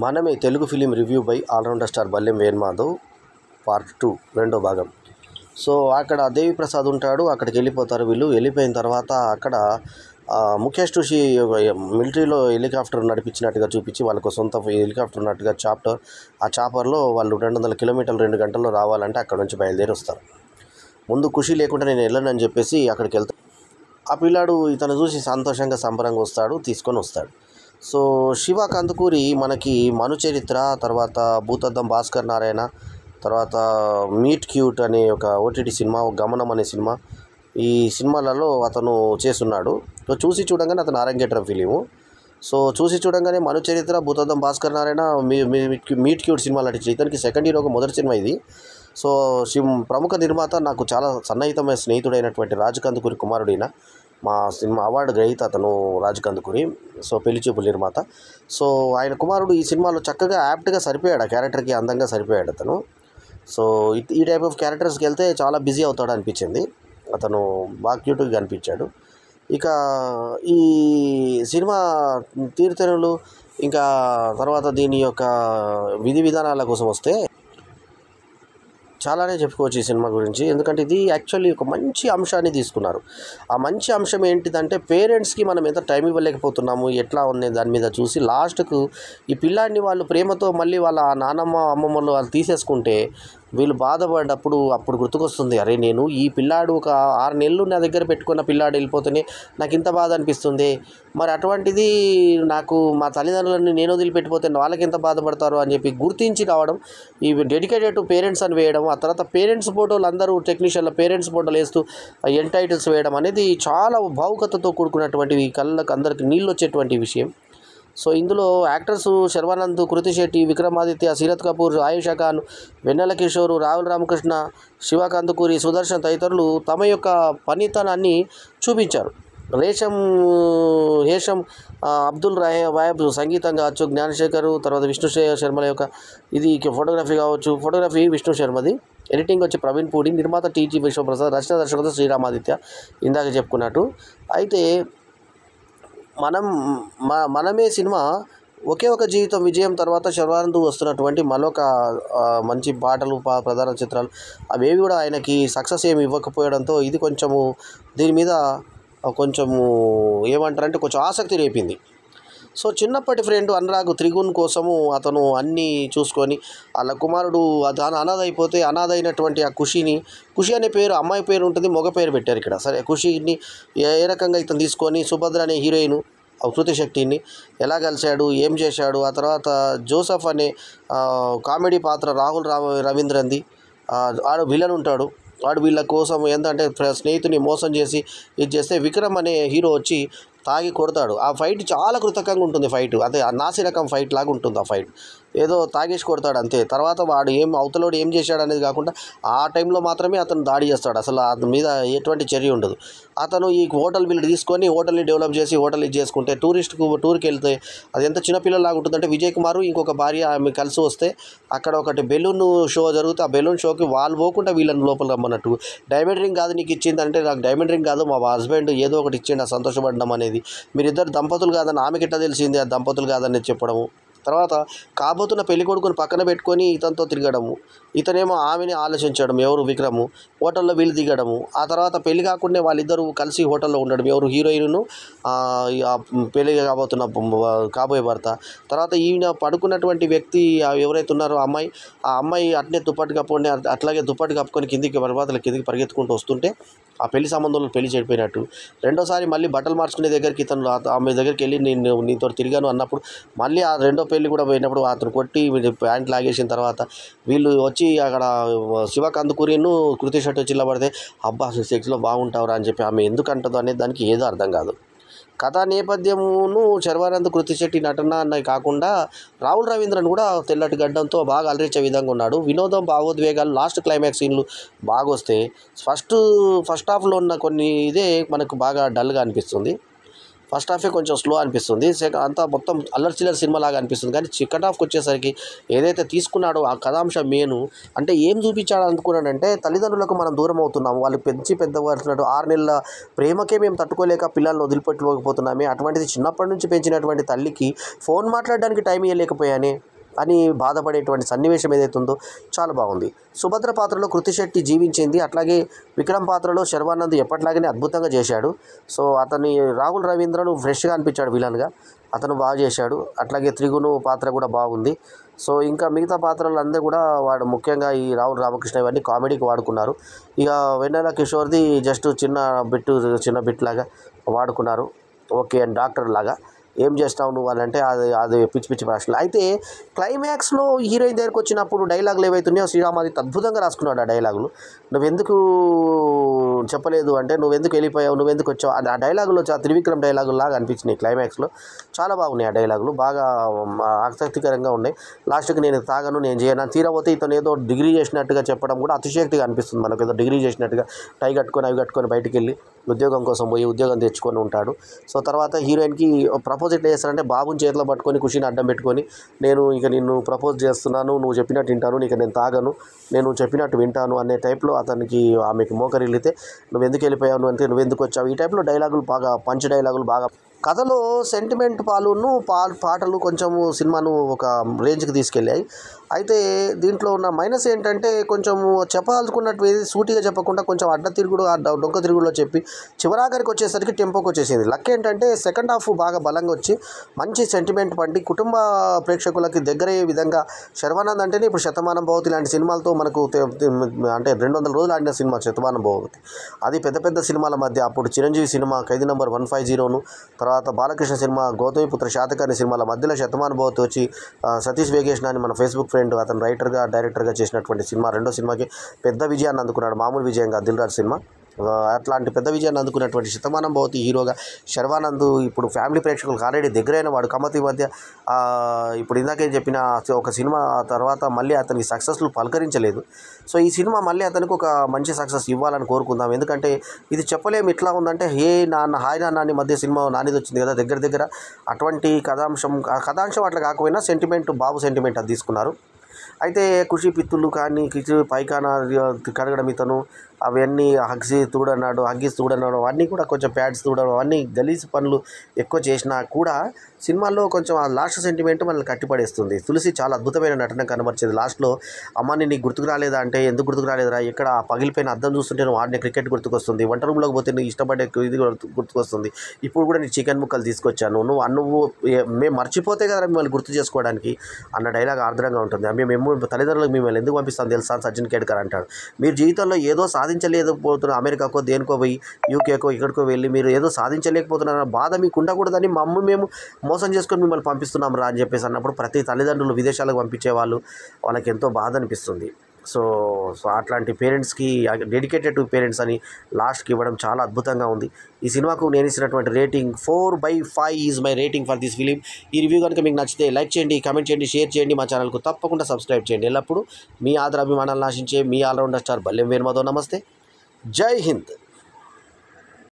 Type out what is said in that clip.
మనమే Telugu film review by allrounder star Ballem Venumadhav part 2 రెండో భాగం. సో అక్కడ దేవిప్రసాద్ ఉంటాడు. అక్కడికి వెళ్ళిపోతారు వీళ్ళు. వెళ్ళిపోయిన తర్వాత అక్కడ ముఖేష్ ఋషి మిలిటరీలో హెలికాప్టర్ నడిపించినట్టుగా చూపించి వాళ్ళకు సొంత హెలికాప్టర్ ఉన్నట్టుగా ఆ చాపర్లో వాళ్ళు 200 కిలోమీటర్లు 2 గంటల్లో రావాలంటే అక్కడ నుంచి బయలుదేరి వస్తారు. ముందు ఖుషి లేకుండా నేను వెళ్ళనని చెప్పేసి అక్కడికి వెళ్తాను. ఆ పిల్లాడు ఇతను చూసి సంతోషంగా సంబరంగా వస్తాడు, తీసుకొని వస్తాడు. సో శివ కందుకూరి మనకి మనుచరిత్ర, తర్వాత భూతద్దం భాస్కర్ నారాయణ, తర్వాత మీట్ క్యూట్ అనే ఒక ఓటీటీ సినిమా, గమనం అనే సినిమా, ఈ సినిమాలలో అతను చేస్తున్నాడు. సో చూసి చూడంగానే అతను అరంగేట్రం ఫిలిము. సో చూసి చూడంగానే మనుచరిత్ర, భూతద్దం భాస్కర్ నారాయణ, మీట్ క్యూట్ సినిమాలు నటించి ఇతనికి సెకండ్ హీరోగా మొదటి సినిమా ఇది. సో ప్రముఖ నిర్మాత, నాకు చాలా సన్నిహితమైన స్నేహితుడైనటువంటి రాజ్ కందుకూరి కుమారుడైన మా సినిమా అవార్డు గ్రహీత అతను రాజ్ కందుకూరి. సో పెళ్లి చూపుల నిర్మాత. సో ఆయన కుమారుడు ఈ సినిమాలో చక్కగా యాప్ట్గా సరిపోయాడు, ఆ క్యారెక్టర్కి అందంగా సరిపోయాడు అతను. సో ఈ టైప్ ఆఫ్ క్యారెక్టర్స్కి వెళ్తే చాలా బిజీ అవుతాడు అనిపించింది. అతను బాగా క్యూట్గా కనిపించాడు. ఇక ఈ సినిమా తీరుతెన్నులు, ఇంకా తర్వాత దీని యొక్క విధి విధానాల కోసం వస్తే చాలానే చెప్పుకోవచ్చు ఈ సినిమా గురించి. ఎందుకంటే ఇది యాక్చువల్లీ ఒక మంచి అంశాన్ని తీసుకున్నారు. ఆ మంచి అంశం ఏంటిదంటే, పేరెంట్స్కి మనం ఎంత టైం ఇవ్వలేకపోతున్నాము, ఎట్లా ఉంది దాని మీద చూసి లాస్ట్కు ఈ పిల్లాడిని వాళ్ళు ప్రేమతో మళ్ళీ వాళ్ళ నానమ్మ అమ్మమ్మలు వాళ్ళు తీసేసుకుంటే వీళ్ళు బాధపడ్డప్పుడు అప్పుడు గుర్తుకొస్తుంది, అరే నేను ఈ పిల్లాడు ఒక 6 నెలలు నా దగ్గర పెట్టుకున్న పిల్లాడు వెళ్ళిపోతేనే నాకు ఇంత బాధ అనిపిస్తుంది. మరి అటువంటిది నాకు మా తల్లిదండ్రులని నేను వదిలిపెట్టిపోతే వాళ్ళకి ఎంత బాధపడతారో అని చెప్పి గుర్తించి రావడం, ఈ డెడికేటెడ్ టు పేరెంట్స్ అని వేయడం, ఆ తర్వాత పేరెంట్స్ ఫోటోలు అందరూ టెక్నీషియన్ల పేరెంట్స్ ఫోటోలు వేస్తూ ఎండ్ టైటిల్స్ వేయడం అనేది చాలా భావుకతతో కూడుకున్నటువంటివి, కళ్ళకు అందరికి నీళ్ళు వచ్చేటువంటి విషయం. సో ఇందులో యాక్టర్స్ శర్వానంద్, కృతి శెట్టి, విక్రమాదిత్య, శరత్ కపూర్, ఆయుషా ఖాన్, వెన్నెల కిషోర్, రాహుల్ రామకృష్ణ, శివ కందుకూరి, సుదర్శన్ తదితరులు తమ యొక్క పనితనాన్ని చూపించారు. హేషం అబ్దుల్ వాయబ్ సంగీతం కావచ్చు, జ్ఞానశేఖర్, తర్వాత విష్ణు శర్మల యొక్క ఇది ఫోటోగ్రఫీ కావచ్చు, ఫోటోగ్రఫీ విష్ణు శర్మది, ఎడిటింగ్ వచ్చి ప్రవీణ్ పూడి, నిర్మాత టీజీ విశ్వప్రసాద్, రచన దర్శకత్వం శ్రీరామాదిత్య, ఇందాక చెప్పుకున్నట్టు. అయితే మనమే సినిమా ఒకే ఒక జీవితం విజయం తర్వాత శర్వానంద్ వస్తున్నటువంటి మరొక మంచి పాటలు, ప్రధాన చిత్రాలు అవేవి కూడా ఆయనకి సక్సెస్ ఏమి ఇవ్వకపోవడంతో ఇది కొంచెము దీని మీద కొంచెము ఏమంటారంటే కొంచెం ఆసక్తి రేపింది. సో చిన్నప్పటి ఫ్రెండ్ అనురాగ్ త్రిగుణ్ కోసము అతను అన్నీ చూసుకొని వాళ్ళ కుమారుడు అనాథ అయిపోతే అనాథ అయినటువంటి ఆ ఖుషి అనే పేరు అమ్మాయి పేరు ఉంటుంది, మగ పేరు పెట్టారు ఇక్కడ. సరే ఖుషిని ఏ రకంగా ఇతను తీసుకొని సుభద్ర అనే హీరోయిన్ కృతి శెట్టిని ఎలా కలిశాడు, ఏం చేశాడు, ఆ తర్వాత జోసఫ్ అనే కామెడీ పాత్ర రాహుల్ రవీంద్రన్ది, ఆడు విలన్ ఉంటాడు. వాడు వీళ్ళ కోసం ఏంటంటే స్నేహితుని మోసం చేసి ఇది చేస్తే విక్రమ్ అనే హీరో వచ్చి తాగి కొడతాడు. ఆ ఫైట్ చాలా కృతకంగా ఉంటుంది. ఫైట్ అదే నాసి రకం ఫైట్ లాగా ఉంటుంది. ఆ ఫైట్ ఏదో తాగేసి కొడతాడు అంతే. తర్వాత వాడు అవతలోడు ఏం చేశాడు అనేది కాకుండా ఆ టైంలో మాత్రమే అతను దాడి చేస్తాడు. అసలు అతని మీద ఎటువంటి చర్య ఉండదు. అతను ఈ హోటల్ బిల్లు తీసుకొని హోటల్ని డెవలప్ చేసి హోటల్ ఇది చేసుకుంటే టూర్కి వెళ్తే అది ఎంత చిన్నపిల్లలాగా ఉంటుందంటే, విజయ్ కుమార్ ఇంకొక భార్య ఆమె కలిసి వస్తే అక్కడ ఒకటి బెలూన్ షో జరుగుతుంది. ఆ బెలూన్ షోకి వాళ్ళు పోకుండా వీళ్ళని లోపల రమ్మన్నట్టు, డైమండ్ రింగ్ కాదు నీకు ఇచ్చింది అంటే, నాకు డైమండ్ రింగ్ కాదు మా హస్బెండ్ ఏదో ఒకటి ఇచ్చిండు సంతోషపడడం అనేది, మీరిద్దరు దంపతులు కాదని ఆమెకి ఎట్లా తెలిసింది ఆ దంపతులు కాదని చెప్పడము. తర్వాత కాబోతున్న పెళ్లి కొడుకుని పక్కన పెట్టుకొని ఇతనితో తిరగడము, ఇతనేమో ఆమెని ఆలోచించడం, ఎవరు విక్రము, హోటల్లో వీళ్ళు దిగడము. ఆ తర్వాత పెళ్లి కాకుండా వాళ్ళిద్దరూ కలిసి హోటల్లో ఉండడం, ఎవరు హీరోయిన్ను పెళ్లి కాబోయే భర్త. తర్వాత ఈయన పడుకున్నటువంటి వ్యక్తి ఎవరైతే ఉన్నారో ఆ అమ్మాయి అట్నే దుప్పటి కప్పుకొని అట్లాగే దుప్పటి కప్పుకొని కిందికి పరిగెత్తుకుంటూ వస్తుంటే ఆ పెళ్లి సంబంధంలో పెళ్లి చెడిపోయినట్టు. రెండోసారి మళ్ళీ బట్టలు మార్చుకునే దగ్గరికి ఇతను ఆమె దగ్గరికి వెళ్ళి నేను నీతో తిరిగాను అన్నప్పుడు మళ్ళీ ఆ రెండో పెళ్లి కూడా పోయినప్పుడు అతను కొట్టి ప్యాంట్ లాగేసిన తర్వాత వీళ్ళు వచ్చి అక్కడ శివ కందుకూరిను కృతి శెట్టి చిల్లబడితే, అబ్బా సెక్స్లో బాగుంటావురా అని చెప్పి ఆమె ఎందుకు అంటుందో అనేది దానికి ఏదో అర్థం కాదు. కథా నేపథ్యమును శర్వానంద్, కృతి శెట్టి నటన అన్నవి కాకుండా రాహుల్ రవీంద్రన్ కూడా తెల్లటి గడ్డంతో బాగా అలరించే విధంగా ఉన్నాడు. వినోదం, భావోద్వేగాలు, లాస్ట్ క్లైమాక్స్ సీన్లు బాగా వస్తే ఫస్ట్ హాఫ్లో ఉన్న కొన్ని ఇదే మనకు బాగా డల్గా అనిపిస్తుంది. ఫస్ట్ హాఫే కొంచెం స్లో అనిపిస్తుంది, అంతా మొత్తం అల్లరి చిల్లరి సినిమా లాగా అనిపిస్తుంది. కానీ సెకండ్ హాఫ్కి వచ్చేసరికి ఏదైతే తీసుకున్నాడో ఆ కథాంశం అంటే ఏం చూపించాడు అనుకున్నాడంటే, తల్లిదండ్రులకు మనం దూరం అవుతున్నాము, వాళ్ళు పెంచి పెద్దవాడుతున్నట్టు 6 నెలల ప్రేమకే మేము తట్టుకోలేక పిల్లల్ని వదిలిపెట్టుకోకపోతున్నామే, అటువంటిది చిన్నప్పటి నుంచి పెంచినటువంటి తల్లికి ఫోన్ మాట్లాడడానికి టైం ఇవ్వలేకపోయానే అని బాధపడేటువంటి సన్నివేశం ఏదైతే ఉందో చాలా బాగుంది. సుభద్ర పాత్రలో కృతి శెట్టి జీవించింది. అట్లాగే విక్రమ్ పాత్రలో శర్వానంద్ ఎప్పటిలాగానే అద్భుతంగా చేశాడు. సో అతని రాహుల్ రవీంద్రను ఫ్రెష్గా అనిపించాడు విలన్గా, అతను బాగా చేశాడు. అట్లాగే త్రిగుణు పాత్ర కూడా బాగుంది. సో ఇంకా మిగతా పాత్రలు అందరూ కూడా వాడు ముఖ్యంగా ఈ రాహుల్ రామకృష్ణ ఇవన్నీ కామెడీకి వాడుకున్నారు. ఇక వెన్నెల కిషోర్ది జస్ట్ చిన్న బిట్ లాగా వాడుకున్నారు. ఓకే, అండ్ డాక్టర్ లాగా ఏం చేస్తావు నువ్వు అని అంటే అది పిచ్చి పిచ్చి భాషలు. అయితే క్లైమాక్స్లో హీరోయిన్ దగ్గరికి వచ్చినప్పుడు డైలాగులు ఏవైతున్నాయో శ్రీరామాదిత్య అద్భుతంగా రాసుకున్నాడు. ఆ డైలాగులు నువ్వెందుకు చెప్పలేదు అంటే, నువ్వెందుకు వెళ్ళిపోయావు, నువ్వెందుకు వచ్చావు, ఆ డైలాగులు ఆ త్రివిక్రమ్ డైలాగులు లాగా అనిపించినాయి. క్లైమాక్స్లో చాలా బాగున్నాయి ఆ డైలాగులు, బాగా ఆసక్తికరంగా ఉన్నాయి. లాస్ట్కి నేను తాగను, నేను చేయను తీరపోతే ఇతను ఏదో డిగ్రీ చేసినట్టుగా చెప్పడం కూడా అతిశయోక్తిగా అనిపిస్తుంది. మనకు ఏదో డిగ్రీ చేసినట్టుగా టై కట్టుకొని అవి కట్టుకొని బయటికి వెళ్ళి ఉద్యోగం కోసం పోయి ఉద్యోగం తెచ్చుకొని ఉంటాడు. సో తర్వాత హీరోయిన్కి ప్రపోజ్ ఎట్లా చేస్తారంటే, బాబుని చేతిలో పట్టుకొని ఖుషిని అడ్డం పెట్టుకొని, నిన్ను ప్రపోజ్ చేస్తున్నాను, నువ్వు చెప్పినట్టు వింటాను, నేను తాగను, నేను చెప్పినట్టు వింటాను అనే టైప్లో ఆమెకి మోకరిల్లితే, నువ్వు ఎందుకు వెళ్ళిపోయావు అంటే, నువ్వు ఎందుకు వచ్చావు, ఈ టైప్లో డైలాగులు బాగా పంచ్ డైలాగులు బాగా. కథలో సెంటిమెంట్ పాటలు కొంచెము సినిమాను ఒక రేంజ్కి తీసుకెళ్ళాయి. అయితే దీంట్లో ఉన్న మైనస్ ఏంటంటే, కొంచెము చెప్పాలనుకున్నట్టు సూటిగా చెప్పకుండా కొంచెం అడ్డ తిరుగుడు డొంక తిరుగుడులో చెప్పి చివరాఖరికి వచ్చేసరికి టెంపోకి వచ్చేసింది. లక్ ఏంటంటే సెకండ్ హాఫ్ బాగా బలంగా వచ్చి మంచి సెంటిమెంట్ పండి కుటుంబ ప్రేక్షకులకి దగ్గరయ్యే విధంగా, శర్వానంద్ అంటేనే ఇప్పుడు శతమానం భవతి లాంటి సినిమాలతో మనకు అంటే 200 రోజులు ఆడిన సినిమా శతమానం భవతి. అది పెద్ద పెద్ద సినిమాల మధ్య అప్పుడు చిరంజీవి సినిమా ఖైదీ నంబర్ 150ను, తర్వాత బాలకృష్ణ సినిమా గౌతమిపుత్ర శాతకర్ణి సినిమాల మధ్యలో శతమానం భవతి వచ్చి సతీష్ వేగేష్ అని మన ఫేస్బుక్ ఫ్రెండ్ అతను రైటర్గా డైరెక్టర్గా చేసినటువంటి సినిమా రెండో సినిమాకి పెద్ద విజయాన్ని అందుకున్నాడు. మామూలు విజయంగా దిల్ రాజు సినిమా అట్లాంటి పెద్ద విజయాన్ని అందుకున్నటువంటి శతమానం భవతి హీరోగా శర్వానంద్ ఇప్పుడు ఫ్యామిలీ ప్రేక్షకులకు ఆల్రెడీ దగ్గరైన వాడు. కమతి మధ్య ఇప్పుడు ఇందాకే చెప్పిన ఒక సినిమా తర్వాత మళ్ళీ అతనికి సక్సెస్లు పలకరించలేదు. సో ఈ సినిమా మళ్ళీ అతనికి ఒక మంచి సక్సెస్ ఇవ్వాలని కోరుకుందాం. ఎందుకంటే ఇది చెప్పలేము ఎట్లా ఉందంటే, హాయ్ నాన్న మధ్య సినిమా నానిది వచ్చింది కదా, దగ్గర అటువంటి కథాంశం అట్లా కాకపోయినా సెంటిమెంట్, బాబు సెంటిమెంట్ అది తీసుకున్నారు. అయితే ఖుషి పిత్తులు కానీ పైకాన కడగడం ఇతను అవన్నీ హగ్గిస్ తూడన్నాడు అవన్నీ కూడా కొంచెం ప్యాడ్స్ తూడడం అవన్నీ గలీజ్ పనులు ఎక్కువ చేసినా కూడా సినిమాల్లో కొంచెం ఆ లాస్ట్ సెంటిమెంట్ మనల్ని కట్టిపడేస్తుంది. తులసి చాలా అద్భుతమైన నటన కనబరిచేది. లాస్ట్లో అమ్మని నీకు గుర్తుకు రాలేదా అంటే, ఎందుకు గుర్తుకు రాలేదురా, ఎక్కడ పగిలిపోయిన అద్దం చూస్తుంటే నువ్వు ఆడిన క్రికెట్ గుర్తుకొస్తుంది, వంట రూమ్లోకి పోతే నువ్వు ఇష్టపడే ఇది గుర్తుకొస్తుంది, ఇప్పుడు కూడా నీకు చికెన్ ముక్కలు తీసుకొచ్చాను, నువ్వు మేము మర్చిపోతే కదా మిమ్మల్ని గుర్తు చేసుకోవడానికి అన్న డైలాగ్ ఆర్ద్రంగా ఉంటుంది. మేము తల్లిదండ్రులకు మిమ్మల్ని ఎందుకు పంపిస్తాను తెలుసా సచిన్ కేడ్కర్ అంటాడు. మీరు జీవితంలో ఏదో సాధించలేకపోతున్నారు, అమెరికాకో దేనికో పోయి యూకేకో ఇక్కడికో వెళ్ళి మీరు ఏదో సాధించలేకపోతున్నారన్న బాధ మీకు ఉండకూడదని మేము మోసం చేసుకొని మిమ్మల్ని పంపిస్తున్నాం రా అని చెప్పేసి అన్నప్పుడు ప్రతి తల్లిదండ్రులు విదేశాలకు పంపించేవాళ్ళు వాళ్ళకి ఎంతో బాధ అనిపిస్తుంది. సో అట్లాంటి పేరెంట్స్కి డెడికేటెడ్ టు పేరెంట్స్ అని లాస్ట్కి ఇవ్వడం చాలా అద్భుతంగా ఉంది. ఈ సినిమాకు నేను ఇచ్చినటువంటి rating 4/5 is my rating for this film. ఈ రివ్యూ కనుక మీకు నచ్చితే లైక్ చేయండి, కామెంట్ చేయండి, షేర్ చేయండి, మా ఛానల్కు తప్పకుండా సబ్స్క్రైబ్ చేయండి. ఎల్లప్పుడూ మీ ఆదరాభిమానాలను ఆశించే మీ ఆల్రౌండర్ స్టార్ బల్లెం వేణుమాధవ్. నమస్తే, జై హింద్.